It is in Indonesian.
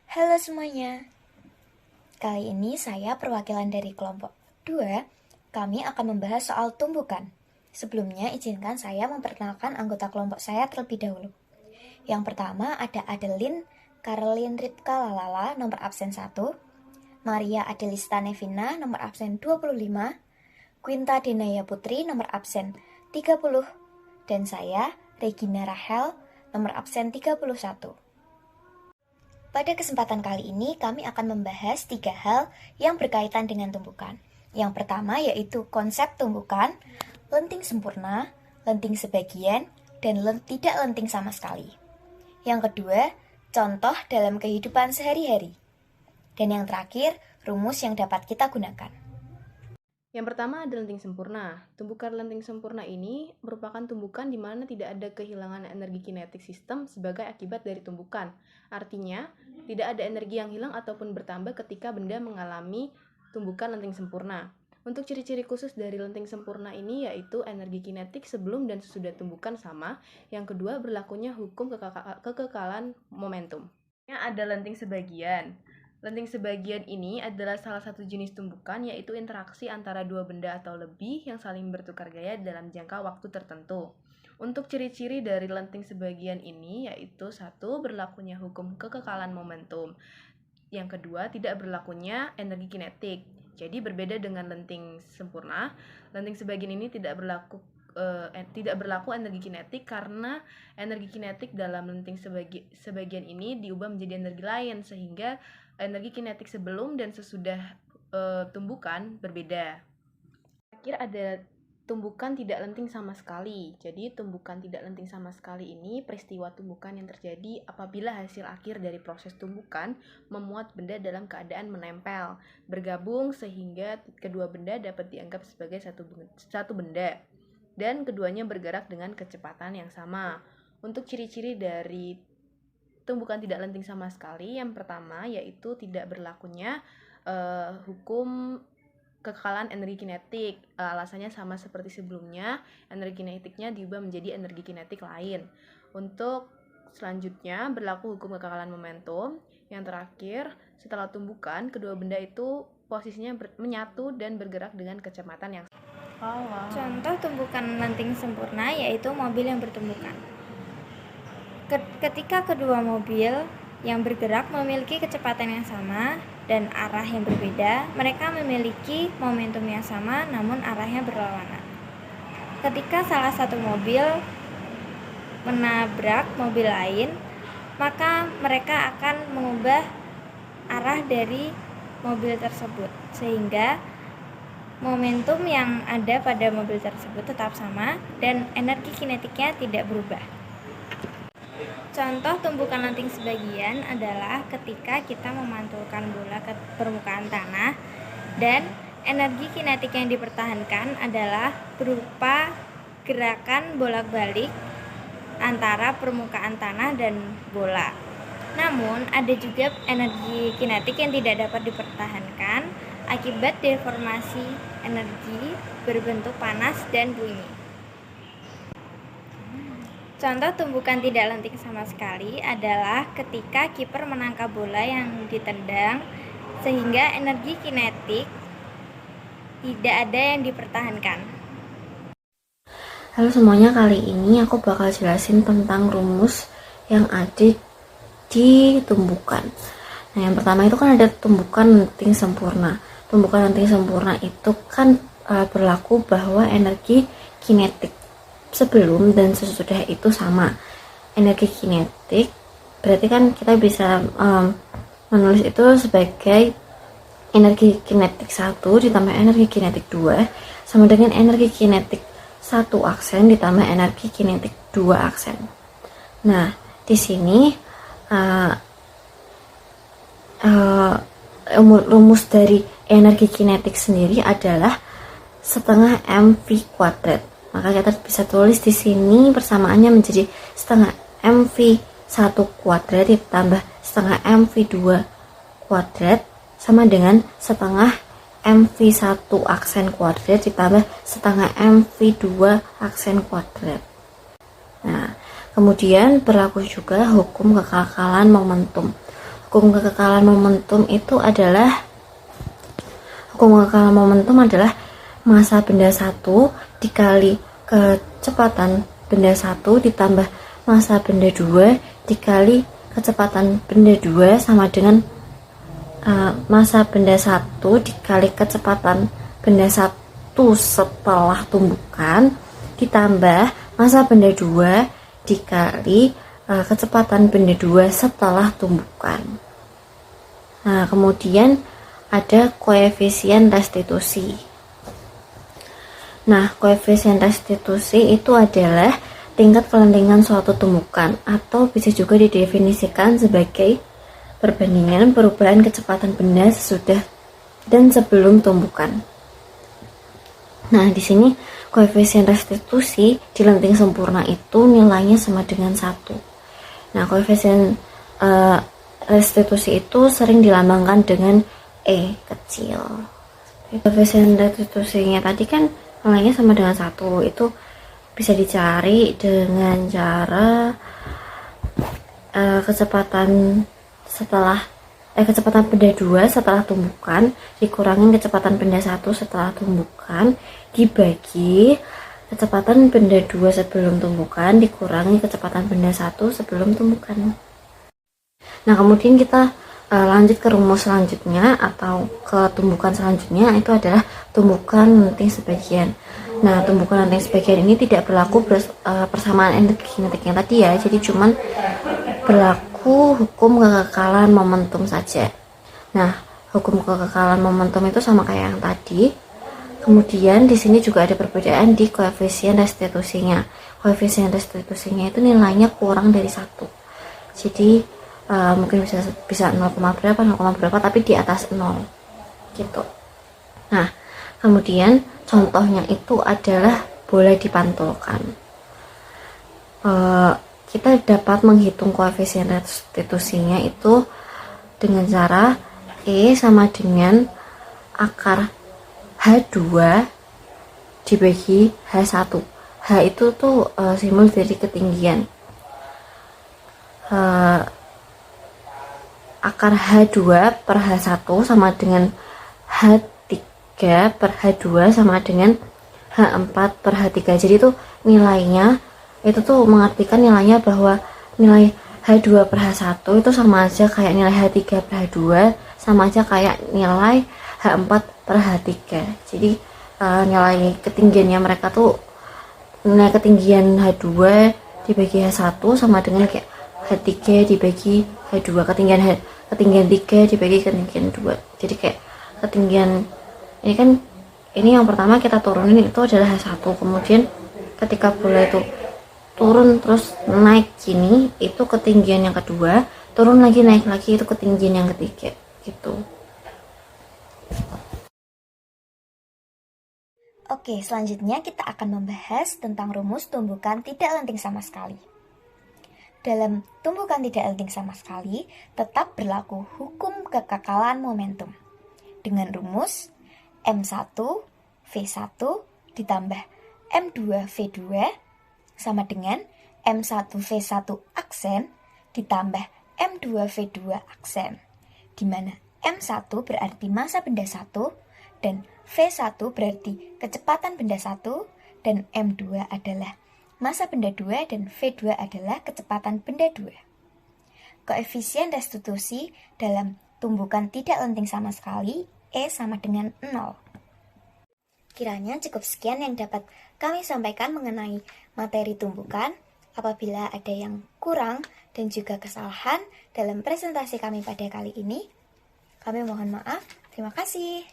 Halo semuanya, kali ini saya perwakilan dari kelompok 2. Kami akan membahas soal tumbukan. Sebelumnya izinkan saya memperkenalkan anggota kelompok saya terlebih dahulu. Yang pertama ada Adeline Caroline Ripka Lalala nomor absen 1, Maria Adelista Nevina nomor absen 25, Quinta Denaya Putri nomor absen 30, dan saya Regina Rahel nomor absen 31. Pada kesempatan kali ini, kami akan membahas 3 hal yang berkaitan dengan tumbukan. Yang pertama yaitu konsep tumbukan, lenting sempurna, lenting sebagian, dan tidak lenting sama sekali. Yang kedua, contoh dalam kehidupan sehari-hari. Dan yang terakhir, rumus yang dapat kita gunakan. Yang pertama ada lenting sempurna. Tumbukan lenting sempurna ini merupakan tumbukan di mana tidak ada kehilangan energi kinetik sistem sebagai akibat dari tumbukan. Artinya, tidak ada energi yang hilang ataupun bertambah ketika benda mengalami tumbukan lenting sempurna. Untuk ciri-ciri khusus dari lenting sempurna ini yaitu energi kinetik sebelum dan sesudah tumbukan sama. Yang kedua, berlakunya hukum kekekalan momentum. Ada lenting sebagian. Lenting sebagian ini adalah salah satu jenis tumbukan, yaitu interaksi antara dua benda atau lebih yang saling bertukar gaya dalam jangka waktu tertentu. Untuk ciri-ciri dari lenting sebagian ini yaitu 1. Berlakunya hukum kekekalan momentum. Yang kedua, tidak berlakunya energi kinetik. Jadi berbeda dengan lenting sempurna, lenting sebagian ini tidak berlaku energi kinetik karena energi kinetik dalam lenting sebagian ini diubah menjadi energi lain, sehingga energi kinetik sebelum dan sesudah tumbukan berbeda. Terakhir ada tumbukan tidak lenting sama sekali. Jadi tumbukan tidak lenting sama sekali ini peristiwa tumbukan yang terjadi apabila hasil akhir dari proses tumbukan memuat benda dalam keadaan menempel, bergabung sehingga kedua benda dapat dianggap sebagai satu benda dan keduanya bergerak dengan kecepatan yang sama. Untuk ciri-ciri dari tumbukan tidak lenting sama sekali, yang pertama yaitu tidak berlakunya hukum kekekalan energi kinetik. Alasannya sama seperti sebelumnya, energi kinetiknya diubah menjadi energi kinetik lain. Untuk selanjutnya berlaku hukum kekekalan momentum. Yang terakhir, setelah tumbukan, kedua benda itu posisinya menyatu dan bergerak dengan kecepatan yang sama. Contoh tumbukan lenting sempurna yaitu mobil yang bertumbukan. Ketika kedua mobil yang bergerak memiliki kecepatan yang sama dan arah yang berbeda, mereka memiliki momentum yang sama namun arahnya berlawanan. Ketika salah satu mobil menabrak mobil lain, maka mereka akan mengubah arah dari mobil tersebut sehingga momentum yang ada pada mobil tersebut tetap sama dan energi kinetiknya tidak berubah. Contoh tumbukan lenting sebagian adalah ketika kita memantulkan bola ke permukaan tanah dan energi kinetik yang dipertahankan adalah berupa gerakan bolak-balik antara permukaan tanah dan bola. Namun ada juga energi kinetik yang tidak dapat dipertahankan akibat deformasi energi berbentuk panas dan bunyi. Contoh tumbukan tidak lenting sama sekali adalah ketika kiper menangkap bola yang ditendang sehingga energi kinetik tidak ada yang dipertahankan. Halo semuanya, kali ini aku bakal jelasin tentang rumus yang ada di tumbukan. Nah, yang pertama itu kan ada tumbukan lenting sempurna. Tumbukan lenting sempurna itu kan berlaku bahwa energi kinetik sebelum dan sesudah itu sama. Energi kinetik berarti kan kita bisa menulis itu sebagai energi kinetik 1 ditambah energi kinetik 2 sama dengan energi kinetik 1 aksen ditambah energi kinetik 2 aksen. Nah, di sini rumus dari energi kinetik sendiri adalah setengah mv kuadrat. Maka kita bisa tulis di sini persamaannya menjadi setengah mv1 kuadrat ditambah setengah mv2 kuadrat sama dengan setengah mv1 aksen kuadrat ditambah setengah mv2 aksen kuadrat. Nah, kemudian berlaku juga hukum kekekalan momentum. hukum kekekalan momentum adalah massa benda 1 dikali kecepatan benda 1 ditambah massa benda 2 dikali kecepatan benda 2 sama dengan massa benda 1 dikali kecepatan benda 1 setelah tumbukan ditambah massa benda 2 dikali kecepatan benda 2 setelah tumbukan. Nah, kemudian ada koefisien restitusi. Nah, koefisien restitusi itu adalah tingkat kelentingan suatu tumbukan atau bisa juga didefinisikan sebagai perbandingan perubahan kecepatan benda sesudah dan sebelum tumbukan. Nah, di sini koefisien restitusi di lenting sempurna itu nilainya sama dengan 1. Nah, koefisien restitusi itu sering dilambangkan dengan E kecil. Koefisien restitusinya tadi kan nilainya sama dengan 1. Itu bisa dicari dengan cara kecepatan benda 2 setelah tumbukan dikurangin kecepatan benda 1 setelah tumbukan dibagi kecepatan benda 2 sebelum tumbukan dikurangi kecepatan benda 1 sebelum tumbukan. Nah, kemudian kita lanjut ke rumus selanjutnya atau ke tumbukan selanjutnya, itu adalah tumbukan lenting sebagian. Nah, tumbukan lenting sebagian ini tidak berlaku persamaan energi kinetik yang tadi ya, jadi cuman berlaku hukum kekekalan momentum saja. Nah, hukum kekekalan momentum itu sama kayak yang tadi. Kemudian di sini juga ada perbedaan di koefisien restitusinya. Koefisien restitusinya itu nilainya kurang dari 1. Jadi mungkin bisa 0, berapa tapi di atas 0 gitu. Nah, kemudian contohnya itu adalah bola dipantulkan. Kita dapat menghitung koefisien restitusinya itu dengan cara E sama dengan akar H2 dibagi H1. H itu tuh simbol dari ketinggian. Akar H2 per H1 sama dengan H3 per H2 sama dengan H4 per H3. Jadi itu nilainya, itu tuh mengartikan nilainya bahwa nilai H2 per H1 itu sama aja kayak nilai H3 per H2, sama aja kayak nilai H4 per H3. Jadi nilai ketinggiannya mereka tuh, nilai ketinggian H2 dibagi H1 sama dengan kayak H3 dibagi H2, ketinggian 3 dibagi ketinggian 2. Jadi kayak ketinggian ini kan, ini yang pertama kita turunin itu adalah H1, kemudian ketika bola itu turun terus naik gini, itu ketinggian yang kedua, turun lagi naik lagi, itu ketinggian yang ketiga gitu. Oke, selanjutnya kita akan membahas tentang rumus tumbukan tidak lenting sama sekali. Dalam tumbukan tidak lenting sama sekali, tetap berlaku hukum kekekalan momentum. Dengan rumus M1 V1 ditambah M2 V2 sama dengan M1 V1 aksen ditambah M2 V2 aksen, di mana M1 berarti massa benda 1 dan V1 berarti kecepatan benda 1 dan M2 adalah massa benda 2 dan V2 adalah kecepatan benda 2. Koefisien restitusi dalam tumbukan tidak lenting sama sekali E sama dengan 0. Kiranya cukup sekian yang dapat kami sampaikan mengenai materi tumbukan. Apabila ada yang kurang dan juga kesalahan dalam presentasi kami pada kali ini, kami mohon maaf. Terima kasih.